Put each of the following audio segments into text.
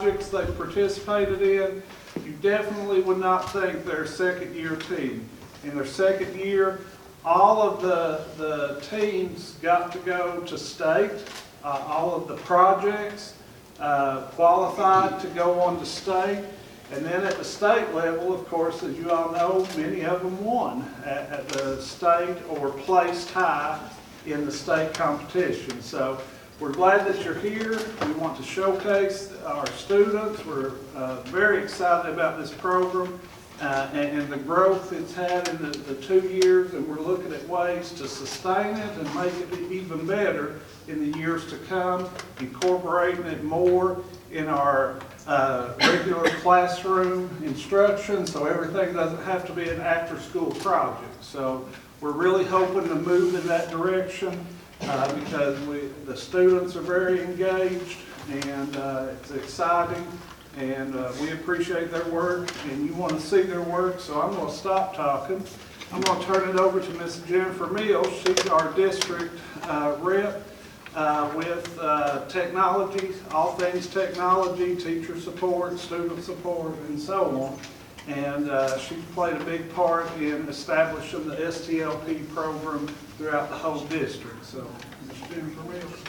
projects they've participated in, you definitely would not think they're a second-year team. In their second year, all of the teams got to go to state. All of the projects qualified to go on to state. And then at the state level, of course, as you all know, many of them won at the state or placed high in the state competition. So we're glad that you're here. We want to showcase our students. We're very excited about this program and the growth it's had in the 2 years, and we're looking at ways to sustain it and make it even better in the years to come, incorporating it more in our regular classroom instruction, so everything doesn't have to be an after-school project. So we're really hoping to move in that direction because the students are very engaged, and it's exciting, and we appreciate their work, and you want to see their work, so I'm going to stop talking. I'm going to turn it over to Ms. Jennifer Mills. She's our district rep. With technology, all things technology, teacher support, student support, and so on. And she's played a big part in establishing the STLP program throughout the whole district. So, Ms. Jennifer Mills.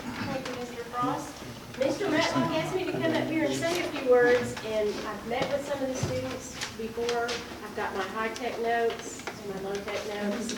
Thank you, Mr. Frost. Mr. Matlock asked me to come up here and say a few words, and I've met with some of the students before. I've got my high-tech notes and my low-tech notes.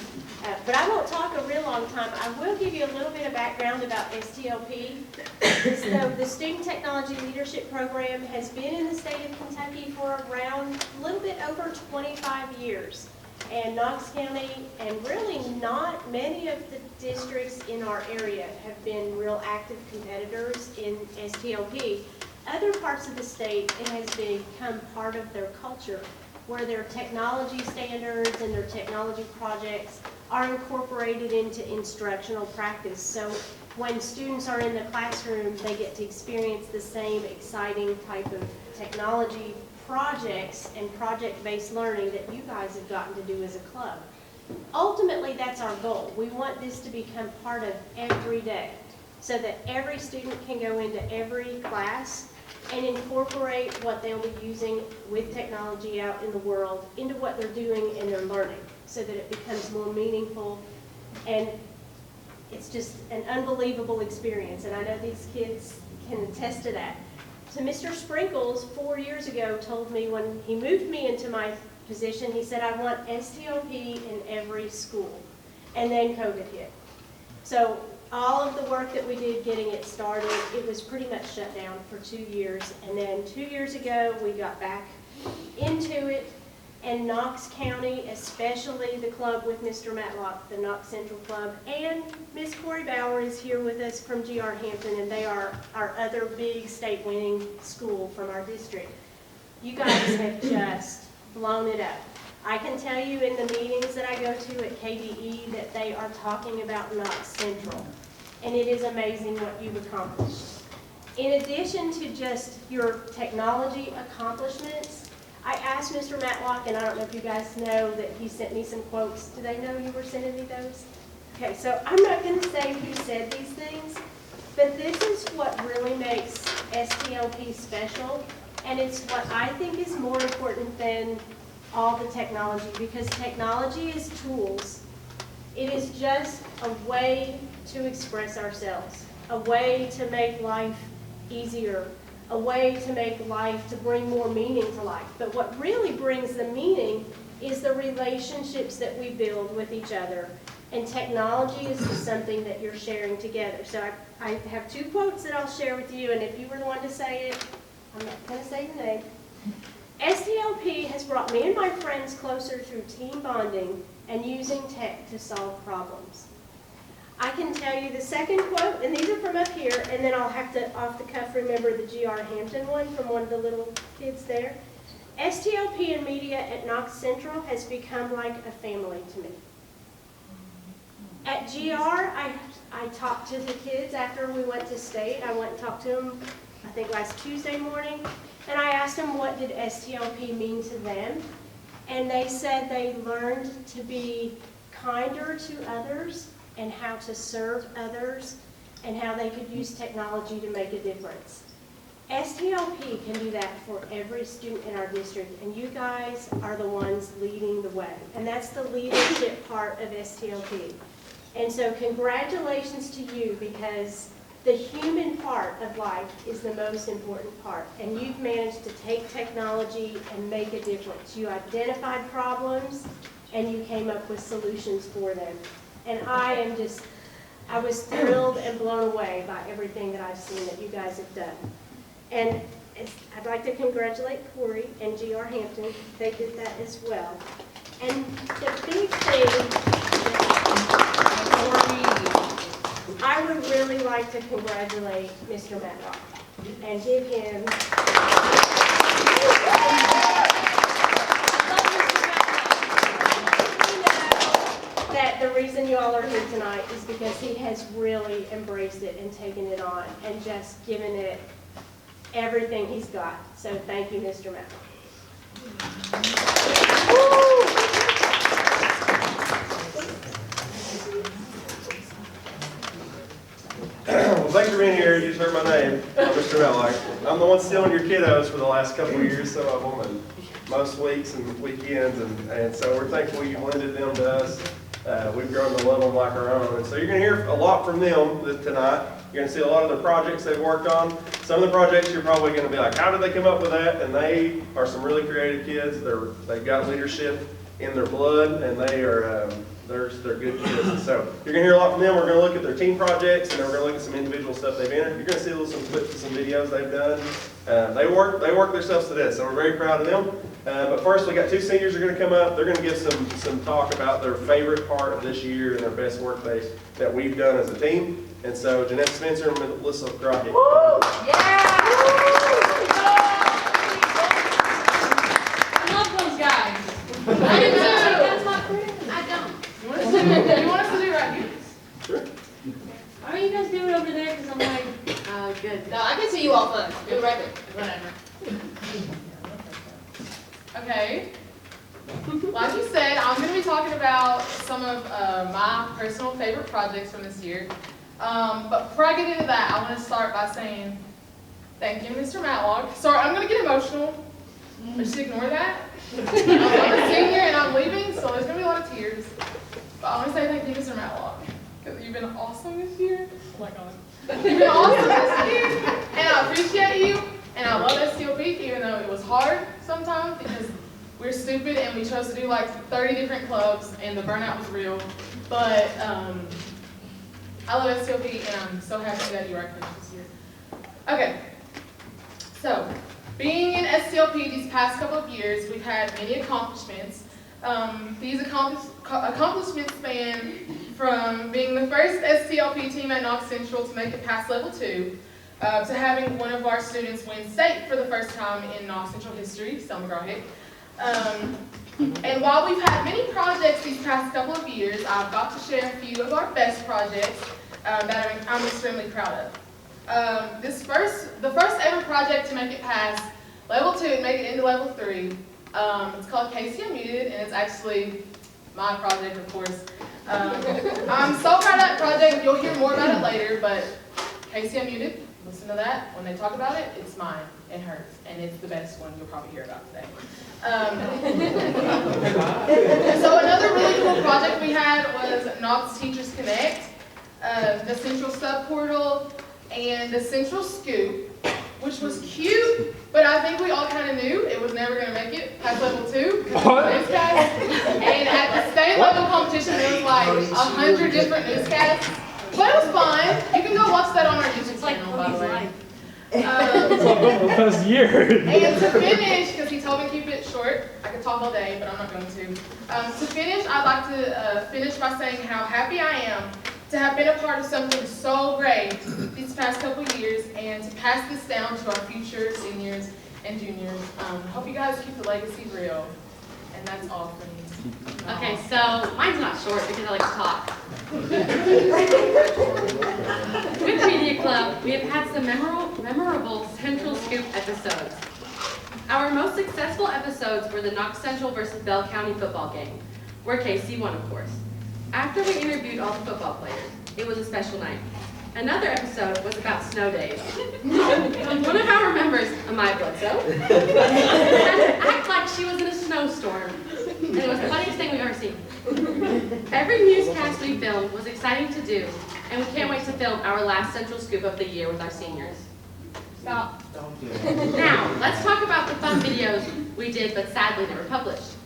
But I won't talk a real long time. I will give you a little bit of background about STLP. So the Student Technology Leadership Program has been in the state of Kentucky for around a little bit over 25 years. And Knox County, and really not many of the districts in our area have been real active competitors in STLP. Other parts of the state, it has become part of their culture, where their technology standards and their technology projects are incorporated into instructional practice. So when students are in the classroom, they get to experience the same exciting type of technology projects and project-based learning that you guys have gotten to do as a club. Ultimately, that's our goal. We want this to become part of every day so that every student can go into every class and incorporate what they'll be using with technology out in the world into what they're doing in their learning so that it becomes more meaningful, and it's just an unbelievable experience, and I know these kids can attest to that. So Mr. Sprinkles 4 years ago told me when he moved me into my position, he said, I want STLP in every school, and then COVID hit. So all of the work that we did getting it started, it was pretty much shut down for 2 years. And then 2 years ago, we got back into it. And Knox County, especially the club with Mr. Matlock, the Knox Central Club, and Miss Corey Bauer is here with us from GR Hampton, and they are our other big state-winning school from our district. You guys have just blown it up. I can tell you in the meetings that I go to at KDE that they are talking about Knox Central. And it is amazing what you've accomplished. In addition to just your technology accomplishments, I asked Mr. Matlock, and I don't know if you guys know that he sent me some quotes. Do they know you were sending me those? Okay, so I'm not going to say who said these things, but this is what really makes STLP special, and it's what I think is more important than all the technology, because technology is tools. It is just a way to express ourselves, a way to make life easier, a way to make life, to bring more meaning to life. But what really brings the meaning is the relationships that we build with each other. And technology is just something that you're sharing together. So I have 2 quotes that I'll share with you, and if you were the one to say it, I'm not going to say the name. STLP has brought me and my friends closer through team bonding and using tech to solve problems. I can tell you the second quote, and these are from up here, and then I'll have to, off the cuff, remember the GR Hampton one from one of the little kids there. STLP and media at Knox Central has become like a family to me. At GR, I talked to the kids after we went to state. I went and talked to them, I think last Tuesday morning, and I asked them what did STLP mean to them. And they said they learned to be kinder to others and how to serve others and how they could use technology to make a difference. STLP can do that for every student in our district, and you guys are the ones leading the way. And that's the leadership part of STLP. And so congratulations to you, because the human part of life is the most important part. And you've managed to take technology and make a difference. You identified problems and you came up with solutions for them. And I was thrilled and blown away by everything that I've seen that you guys have done. And I'd like to congratulate Corey and G.R. Hampton. They did that as well. And the big thing, I would really like to congratulate Mr. Matlock and give him that the reason you all are here tonight is because he has really embraced it and taken it on and just given it everything he's got. So thank you, Mr. Matlock. Well, thanks for being here. You just heard my name, Mr. Matlock. I'm the one stealing your kiddos for the last couple of years, some of them, and most weeks and weekends, and so we're thankful you lended them to us. We've grown to love them like our own, and so you're going to hear a lot from them tonight. You're going to see a lot of the projects they've worked on. Some of the projects you're probably going to be like, how did they come up with that? And they are some really creative kids. They've got leadership in their blood, and they're good kids. And so you're going to hear a lot from them. We're going to look at their team projects, and then we're going to look at some individual stuff they've entered. You're going to see some clips of some videos they've done. They work themselves to this, so we're very proud of them. But first, we got two seniors who are going to come up. They're going to give some talk about their favorite part of this year and their best work that we've done as a team. And so Jeanette Spencer and Melissa Crockett. Woo! Yeah! I love those guys. I do too. That's my friend. I don't. You want us to do it right here? Sure. Why don't you guys do it over there? Because I'm like, good. No, I can see you all fun. Do it right there. Whatever. Okay. Like you said, I'm going to be talking about some of my personal favorite projects from this year. But before I get into that, I want to start by saying thank you, Mr. Matlock. Sorry, I'm going to get emotional, but just ignore that. I'm a senior and I'm leaving, so there's going to be a lot of tears. But I want to say thank you, Mr. Matlock, because you've been awesome this year. Oh my God. You've been awesome this year, and I appreciate you, and I love STLP, even though it was hard sometimes, because we're stupid and we chose to do like 30 different clubs, and the burnout was real. But I love STLP, and I'm so happy that you are finished this year. Okay, so being in STLP these past couple of years, we've had many accomplishments. These accomplishments span from being the first STLP team at Knox Central to make it past level 2, to having one of our students win state for the first time in Knox Central history, Selma Garhick. And while we've had many projects these past couple of years, I've got to share a few of our best projects that I'm extremely proud of. The first ever project to make it past level 2 and make it into level 3, it's called KC Unmuted, and it's actually my project, of course. I'm so proud of that project. You'll hear more about it later, but KC Unmuted, listen to that. When they talk about it, it's mine and hers, and it's the best one you'll probably hear about today. So another really cool project we had was Knox Teachers Connect, the Central Sub Portal, and the Central Scoop, which was cute, but I think we all kind of knew it was never going to make it past level 2. Newscasts. And at the state level competition, there was like 100 different newscasts. But it was fun. You can go watch that on our YouTube channel, by the way. It's not going for the past year. And to finish, because he told me to keep it short, I could talk all day, but I'm not going to. To finish, I'd like to finish by saying how happy I am to have been a part of something so great these past couple of years, and to pass this down to our future seniors and juniors. Hope you guys keep the legacy real. And that's all for me. Okay, so mine's not short because I like to talk. With Media Club, we have had some memorable Central Scoop episodes. Our most successful episodes were the Knox Central versus Bell County football game, where KC won, of course. After we interviewed all the football players, it was a special night. Another episode was about snow days. One of our members, Amaya Bledsoe, had to act like she was in a snowstorm. And it was the funniest thing we've ever seen. Every newscast we filmed was exciting to do, and we can't wait to film our last Central Scoop of the year with our seniors. Stop. Now, let's talk about the fun videos we did but sadly never published.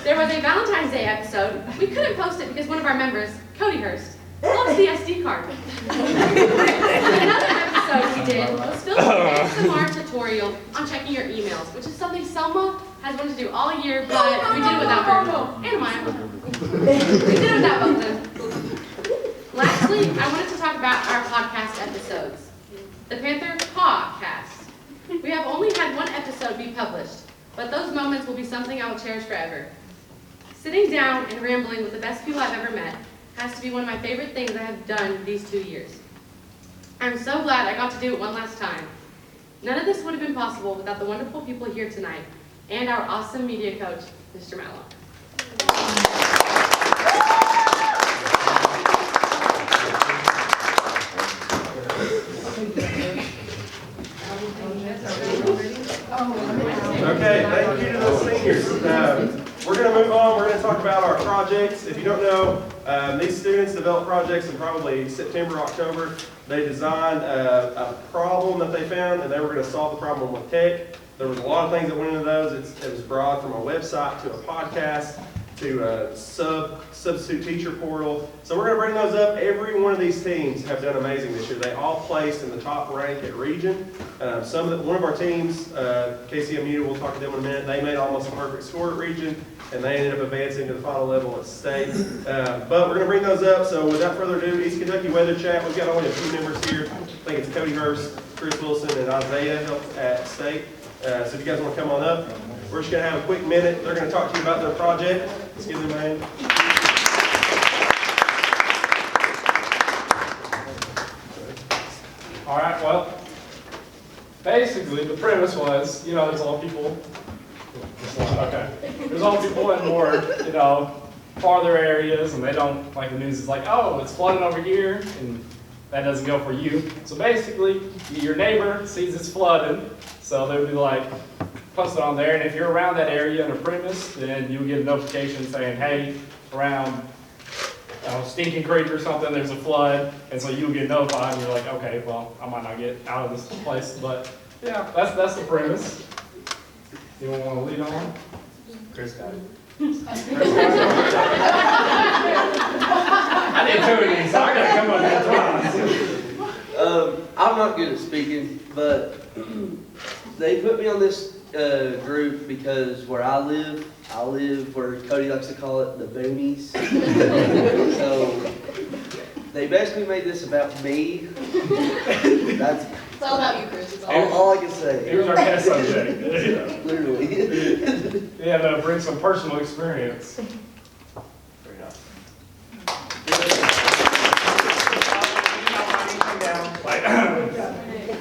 There was a Valentine's Day episode. We couldn't post it because one of our members, Cody Hurst, lost the SD card. Another episode we did was filming an ASMR tutorial on checking your emails, which is something Selma has wanted to do all year, but we did it without her. And Maya. We did it without both of them. Lastly, I wanted to talk about our podcast episodes. The Panther Podcast. We have only had one episode be published, but those moments will be something I will cherish forever. Sitting down and rambling with the best people I've ever met has to be one of my favorite things I have done these 2 years. I'm so glad I got to do it one last time. None of this would have been possible without the wonderful people here tonight and our awesome media coach, Mr. Matlock. Okay, thank you to the seniors. We're going to move on. We're going to talk about our projects. If you don't know, these students develop projects in probably September, October. They designed a problem that they found, and they were going to solve the problem with tech. There was a lot of things that went into those. It was broad, from a website to a podcast to a substitute teacher portal. So we're going to bring those up. Every one of these teams have done amazing this year. They all placed in the top rank at region. One of our teams, KC we'll talk to them in a minute, they made almost a perfect score at region, and they ended up advancing to the final level at state. But we're going to bring those up. So without further ado, East Kentucky Weather Chat. We've got only a few members here. I think it's Cody Hurst, Chris Wilson, and Isaiah at state. So if you guys want to come on up, we're just going to have a quick minute. They're going to talk to you about their project. Let's give them a hand. All right, well, basically the premise was, there's a lot of people, there's a lot of people in more, farther areas, and they don't, like the news is like, oh, it's flooding over here, and that doesn't go for you. So basically, your neighbor sees it's flooding, so they'll be like, post it on there, and if you're around that area in a premise, then you'll get a notification saying, hey, around Stinking Creek or something, there's a flood, and so you'll get notified, and you're like, okay, well, I might not get out of this place, but yeah, that's the premise. Anyone want to lead on? Chris got it. I did too many, so I gotta come up here twice. I'm not good at speaking, but they put me on this group because where I live where Cody likes to call it the boonies. So they basically made this about me. That's It's all about you, Chris. It's all I can say. Here's our test subject. Literally. Yeah, to bring some personal experience. Very nice.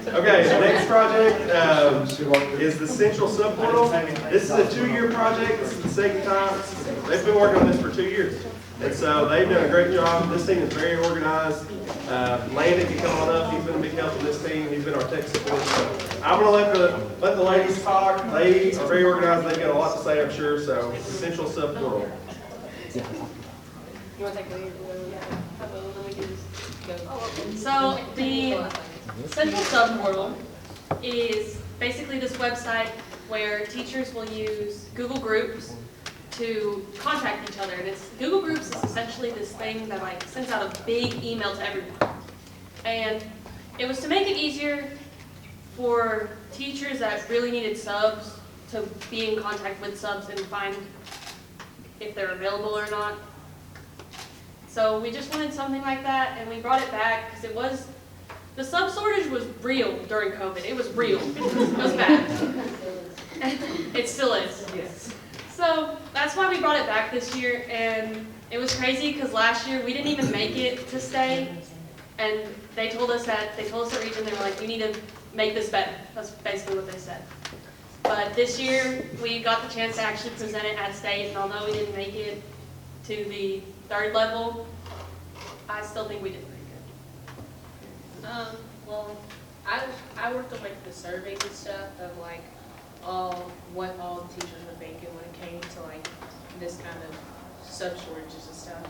Okay, the next project is the Central Subportal. This is a 2-year project. This is the second time. They've been working on this for 2 years. And so they've done a great job. This team is very organized. Landon can come on up. He's been a big help in this team. He's been our tech support. So I'm going to let the ladies talk. They are very organized. They've got a lot to say, I'm sure. So Central Subportal. You want to take the lead? So the Central Subportal is basically this website where teachers will use Google Groups to contact each other. And Google Groups is essentially this thing that sends out a big email to everyone. And it was to make it easier for teachers that really needed subs to be in contact with subs and find if they're available or not. So we just wanted something like that, and we brought it back because the sub shortage was real during COVID. It was real. It was bad. It still is. Yes. So that's why we brought it back this year, and it was crazy because last year we didn't even make it to stay, and they told us at region, they were like, we need to make this better. That's basically what they said. But this year we got the chance to actually present it at state, and although we didn't make it to the 3rd level, I still think we did pretty good. Well, I worked on like the surveys and stuff of like what all the teachers were thinking when it came to like this kind of sub shortages and stuff.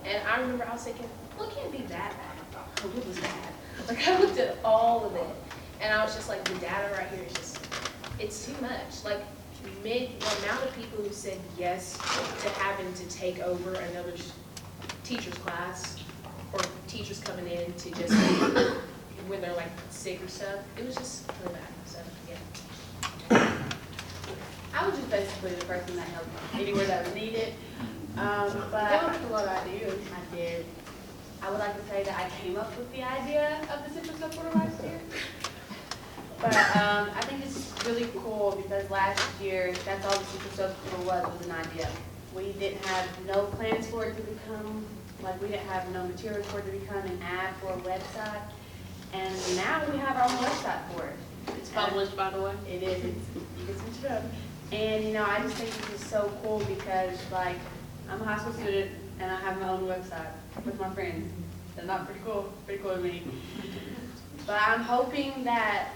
And I remember I was thinking, well, it can't be that bad. Oh, it was bad. Like I looked at all of it, and I was just like, the data right here is just, it's too much. Like the amount of people who said yes to having to take over another teacher's class, or teachers coming in to just when they're like sick or stuff, it was just really bad. So yeah. I was just basically the person that helped anywhere that was needed. But That was a lot of ideas. I did. I would like to say that I came up with the idea of the Central Subportal last year. But I think it's really cool because last year, that's all the Central Subportal was an idea. We didn't have no plans for it to become, like we didn't have no materials for it to become an app or a website. And now we have our own website for it. It's published, by the way. It is, you get some stuff. And you know, I just think this is so cool because like, I'm a high school student and I have my own website with my friends. They're not pretty cool to me. But I'm hoping that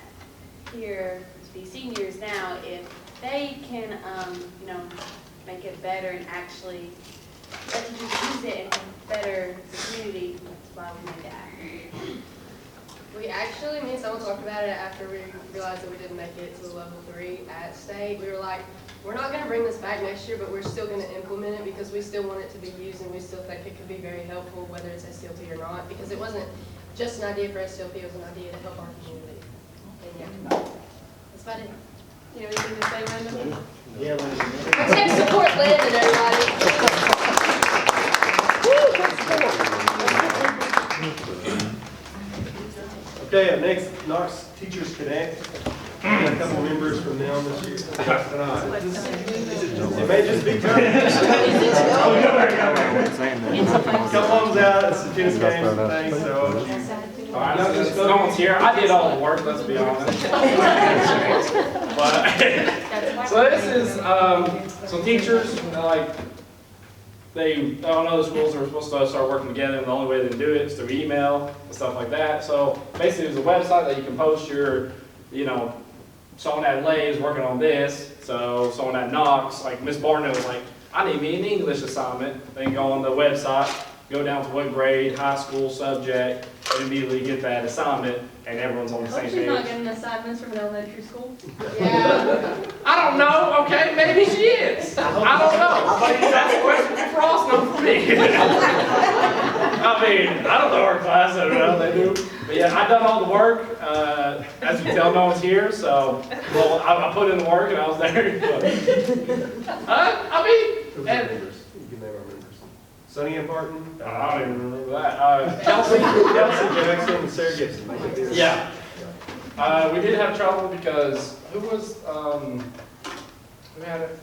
here, the seniors now, if they can, you know, make it better and actually let teachers use it and better the community, that's why we made that. We actually, me and someone talked about it after we realized that we didn't make it to level 3 at state. We were like, we're not going to bring this back next year, but we're still going to implement it because we still want it to be used and we still think it could be very helpful, whether it's STLP or not, because it wasn't just an idea for STLP, it was an idea to help our community. And yeah, that's about it. You know anything to say, Randall? Yeah, Protect, support, Landon, everybody. Okay, up next, Knox Teachers Connect. We got a couple members from them this year tonight. It may just be time. Couple of them's out, it's the tennis games and things, so. All right, no one's here. I did all the work, let's be honest. But, so this is, some teachers, like, all other schools are supposed to start working together, and the only way they can do it is through email and stuff like that. So basically, there's a website that you can post your, you know, someone at Lay is working on this, so someone at Knox, like Miss Barnett was like, I need me an English assignment. They can go on the website, go down to what grade, high school subject, and immediately get that assignment, and everyone's on the same She's not page. getting assignments from an elementary school. Yeah. I don't know, okay, maybe she is. I don't know. That's a question for Frost, not for me. I mean, I don't know our class, I don't know how they do. But yeah, I've done all the work. As you can tell, no one's here, so, well, I put in the work and I was there. But, I mean, Who's our members? You can name our members. Sonny and Barton. I don't even remember that. Kelsey. Kelsey Jackson and Sarah Gibson. Yeah. We did have trouble because who was, who had it?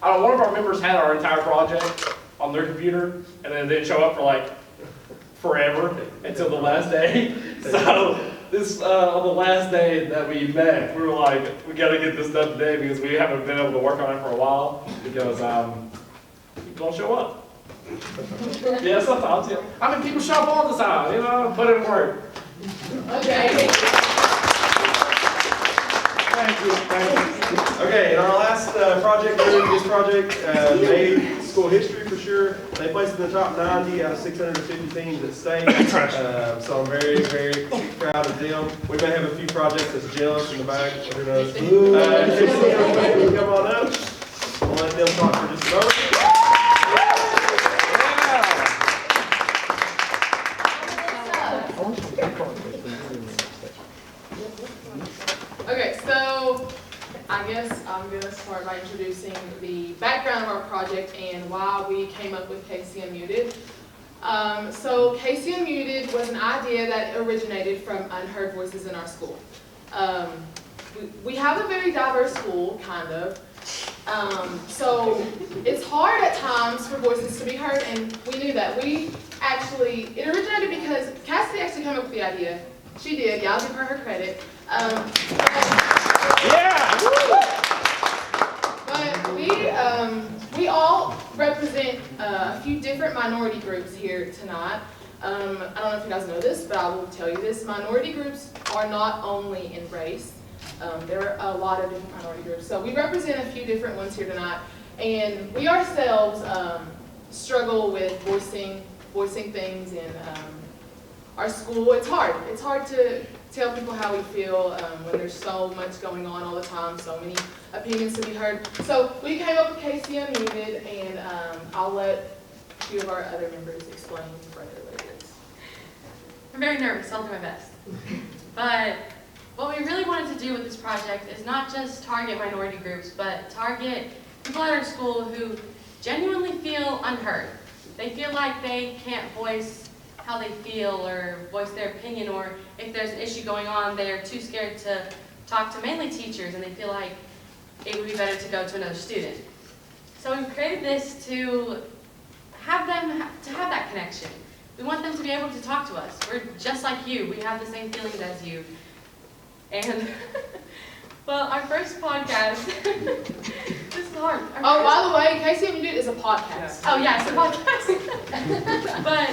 One of our members had our entire project on their computer, and then it didn't show up for like forever until the last day. So this, on the last day that we met, we were like, we gotta get this done today because we haven't been able to work on it for a while because, people don't show up. Yeah, sometimes, yeah. I mean, people show up all the time, you know, put in work. Okay. Okay, and our last project, this project made school history for sure. They placed in the top 90 out of 650 teams at state. So I'm very, very proud of them. We may have a few projects that's jealous in the back, who knows. KC, come on up. I'll let them talk for just a moment. Okay, so I guess I'm going to start by introducing the background of our project and why we came up with KC Unmuted. So KC Unmuted was an idea that originated from unheard voices in our school. We have a very diverse school, kind of. So it's hard at times for voices to be heard, and we knew that. It originated because Cassidy actually came up with the idea. She did, yeah, I'll give her credit. But we all represent a few different minority groups here tonight. I don't know if you guys know this, but I will tell you this. Minority groups are not only in race. There are a lot of different minority groups. So we represent a few different ones here tonight. And we ourselves struggle with voicing things in our school. It's hard. It's hard to tell people how we feel when there's so much going on all the time, so many opinions to be heard. So we came up with KC Unmuted, and I'll let a few of our other members explain further what it is. I'm very nervous, I'll do my best. But what we really wanted to do with this project is not just target minority groups, but target people at our school who genuinely feel unheard. They feel like they can't voice how they feel or voice their opinion, or if there's an issue going on, they're too scared to talk to mainly teachers, and they feel like it would be better to go to another student. So we created this to have that connection. We want them to be able to talk to us. We're just like you. We have the same feelings as you. And, well, our first podcast, this is hard. By the way, KC Unmuted is a podcast. Oh, yeah, it's a podcast. But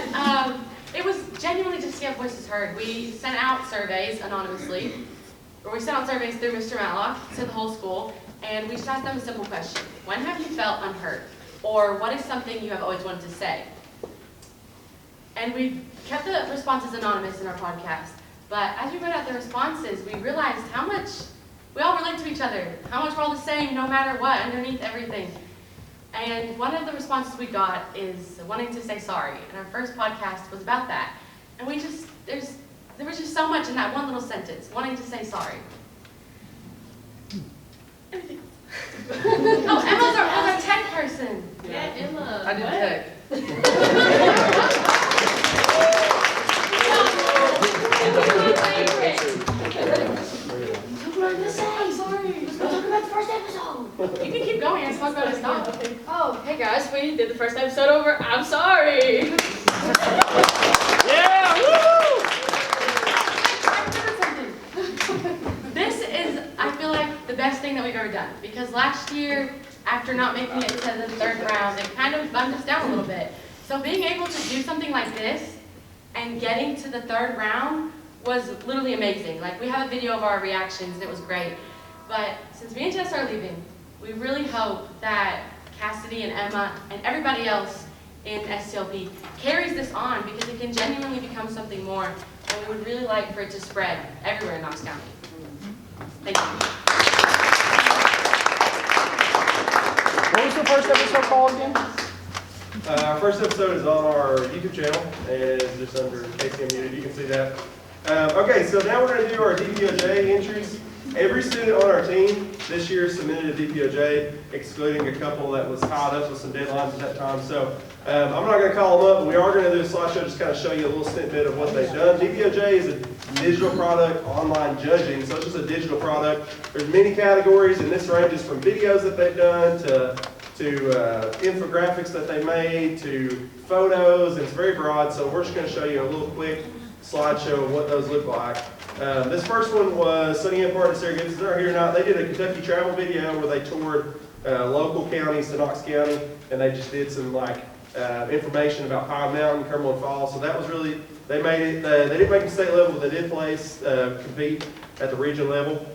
it was genuinely just to get voices heard. We sent out surveys anonymously, or we sent out surveys through Mr. Matlock to the whole school, and we just asked them a simple question. When have you felt unheard? Or what is something you have always wanted to say? And we kept the responses anonymous in our podcast. But as we read out the responses, we realized how much we all relate to each other, how much we're all the same no matter what, underneath everything. And one of the responses we got is wanting to say sorry. And our first podcast was about that. And there was just so much in that one little sentence, wanting to say sorry. Anything else? Oh, Emma's our tech person. Yeah, Emma. I did tech. You can keep going and talk about his dog. Oh, hey guys, we did the first episode over. I'm sorry. Yeah, woo! This is, I feel like, the best thing that we've ever done. Because last year, after not making it to the third round, it kind of bummed us down a little bit. So being able to do something like this and getting to the third round was literally amazing. Like, we have a video of our reactions and it was great. But since me and Jess are leaving, we really hope that Cassidy and Emma and everybody else in STLP carries this on, because it can genuinely become something more, and we would really like for it to spread everywhere in Knox County. Thank you. What was the first episode called again? Our first episode is on our YouTube channel, and it's just under KC Unmuted. You can see that. Okay, so now we're going to do our DPOJ entries. Every student on our team this year submitted a DPOJ, excluding a couple that was tied up with some deadlines at that time. So I'm not going to call them up, but we are going to do a slideshow, just kind of show you a little snippet of what they've done. DPOJ is a digital product online judging, so it's just a digital product. There's many categories, and this ranges from videos that they've done to infographics that they made to photos. It's very broad, so we're just going to show you a little quick slideshow of what those look like. This first one was Sunny End Part of Sarah Gibson. They're here tonight. They did a Kentucky travel video where they toured local counties to Knox County, and they just did some information about Pine Mountain, Cumberland Falls. So that was really, they made it. They didn't make the state level, but they did compete at the region level.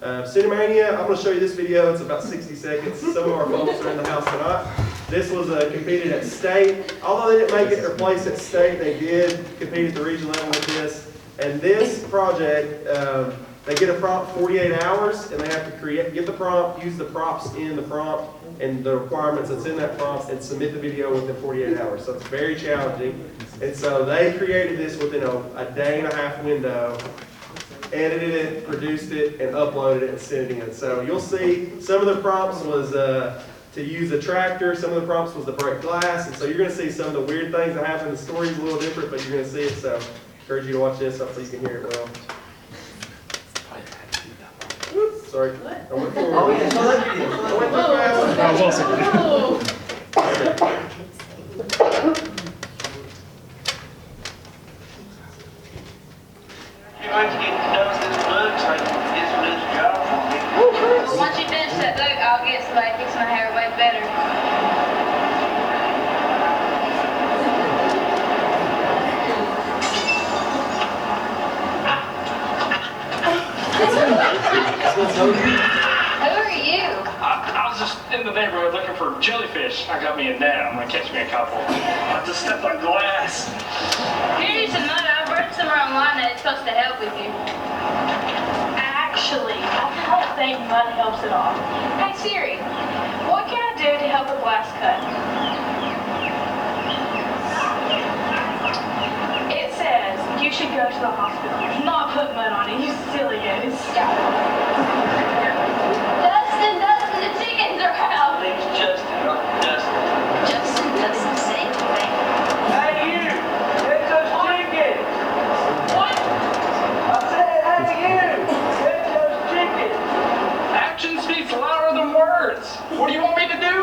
Cinemania, I'm going to show you this video. It's about 60 seconds. Some of our folks are in the house tonight. This was competed at state. Although they didn't make it or place at state, they did compete at the region level with this. And this project, they get a prompt 48 hours, and they have to get the prompt, use the prompts in the prompt, and the requirements that's in that prompt, and submit the video within 48 hours. So it's very challenging. And so they created this within a day and a half window, edited it, produced it, and uploaded it and sent it in. So you'll see some of the prompts was to use a tractor, some of the prompts was to break glass, and so you're going to see some of the weird things that happen. The story's a little different, but you're going to see it. So I encourage you to watch this. Hopefully you can hear it well. Oops, sorry. I went forward. Oh yeah, show that video. I went too fast. Once you finish that look, I'll get somebody to fix my hair way better. are you? I was just in the neighborhood looking for jellyfish. I got me a net. I'm gonna catch me a couple. I just stepped on glass. Here you some mud. I've read somewhere online that it's supposed to help with you. Actually, I don't think mud helps at all. Hey Siri, what can I do to help a glass cut? It says you should go to the hospital, not put mud on it, you silly goose. Dustin, the chickens are out. Justin, Justin. Justin doesn't say anything. Hey you! Get those chickens! What? I said, hey you! Get those chickens! Actions speak louder than words. What do you want me to do?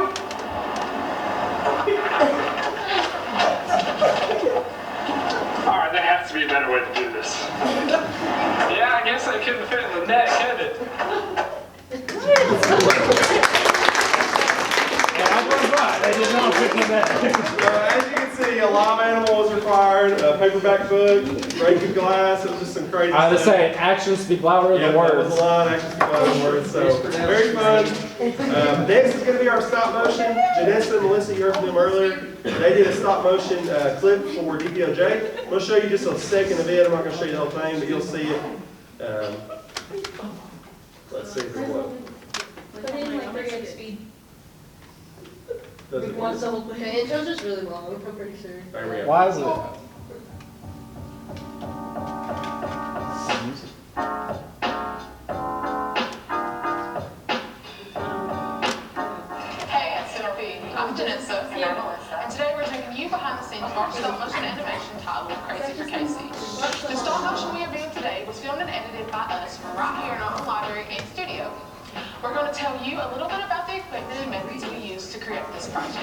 Alright, there has to be a better way to do this. Yeah, I guess I couldn't fit in the net, could it? As you can see, a live animal was required, a paperback book, breaking glass, it was just some crazy I was stuff. saying, actions speak louder Yeah, than that words. was a line, actually speak louder than words, so very fun. Next is going to be our stop motion. Janessa and Melissa, you heard from them earlier. They did a stop motion clip for DPOJ. I'm going to show you just a second of it. I'm not going to show you the whole thing, but you'll see it. Let's see if it'll load. Put in like 3x speed. Does it work? The intro's just really long, I'm pretty sure. There we go. Why is it? Hey, STLP. I'm Janessa. And I'm Melissa. And today we're taking you behind the scenes of our stop motion animation titled Crazy for KC. The stop motion we are viewing today was filmed and edited by us from right here in our own library and studio. We're going to tell you a little bit about the equipment and methods we used to create this project.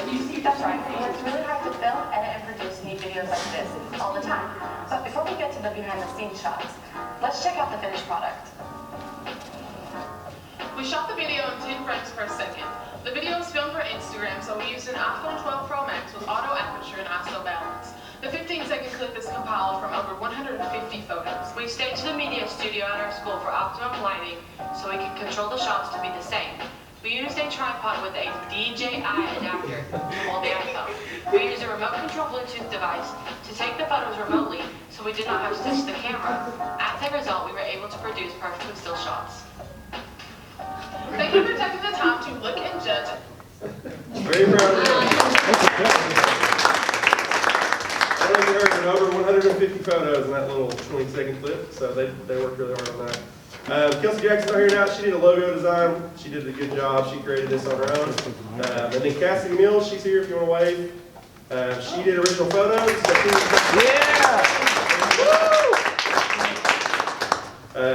That's right. It's really hard to film, edit, and produce neat videos like this all the time. But before we get to the behind-the-scenes shots, let's check out the finished product. We shot the video in 10 frames per second. The video was filmed for Instagram, so we used an iPhone 12 Pro Max with auto aperture and ISO balance. The 15-second clip is compiled from over 150 photos. We staged the media studio at our school for optimum lighting so we could control the shots to be the same. We used a tripod with a DJI adapter to hold the iPhone. We used a remote control Bluetooth device to take the photos remotely so we did not have to touch the camera. As a result, we were able to produce perfectly still shots. Thank you for taking the time to look and judge. Very proud of them. I know you heard over 150 photos in that little 20-second clip, so they worked really hard on that. Kelsey Jackson's not here now. She did a logo design. She did a good job. She created this on her own. And then Cassidy Mills, she's here if you want to wave. She did original photos.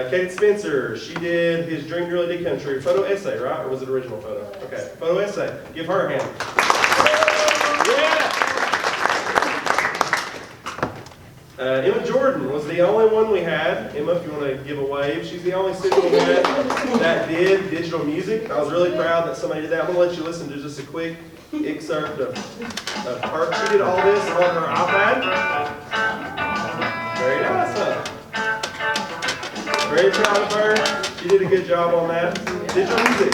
Katie Spencer, she did his Dream Really Did Country photo essay, right? Or was it original photo? Okay, photo essay. Give her a hand. Emma Jordan was the only one we had. Emma, if you want to give a wave, she's the only student we had that did digital music. I was really proud that somebody did that. I'm going to let you listen to just a quick excerpt of her. She did all this on her iPad. Very nice, huh? Very proud of her. She did a good job on that. Digital music.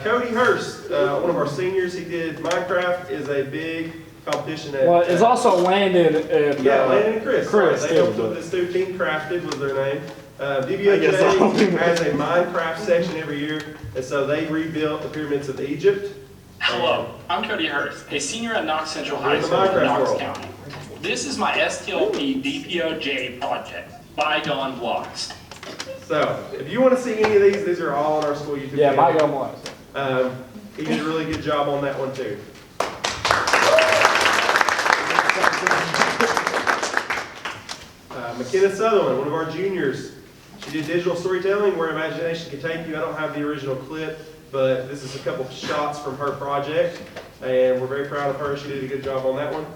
Cody Hurst, one of our seniors, he did Minecraft, is a big competition at... Well, it's also Landon and... Yeah, Landon and Chris. Chris, they helped with this too. Team Crafted was their name. DBOJ has a Minecraft section every year, and so they rebuilt the pyramids of Egypt. Hello, I'm Cody Hurst, a senior at Knox Central High School in Knox County. This is my STLP DPOJ project, Bygone Blocks. So, if you want to see any of these are all on our school YouTube Yeah, channel. Bygone Blocks. He did a really good job on that one too. McKenna Sutherland, one of our juniors. She did digital storytelling, where imagination can take you. I don't have the original clip, but this is a couple of shots from her project, and we're very proud of her. She did a good job on that one.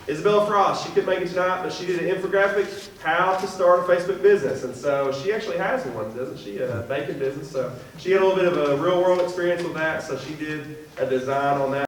Isabella Frost, she couldn't make it tonight, but she did an infographic, how to start a Facebook business. And so she actually has one, doesn't she? A baking business. So she had a little bit of a real world experience with that. So she did a design on that.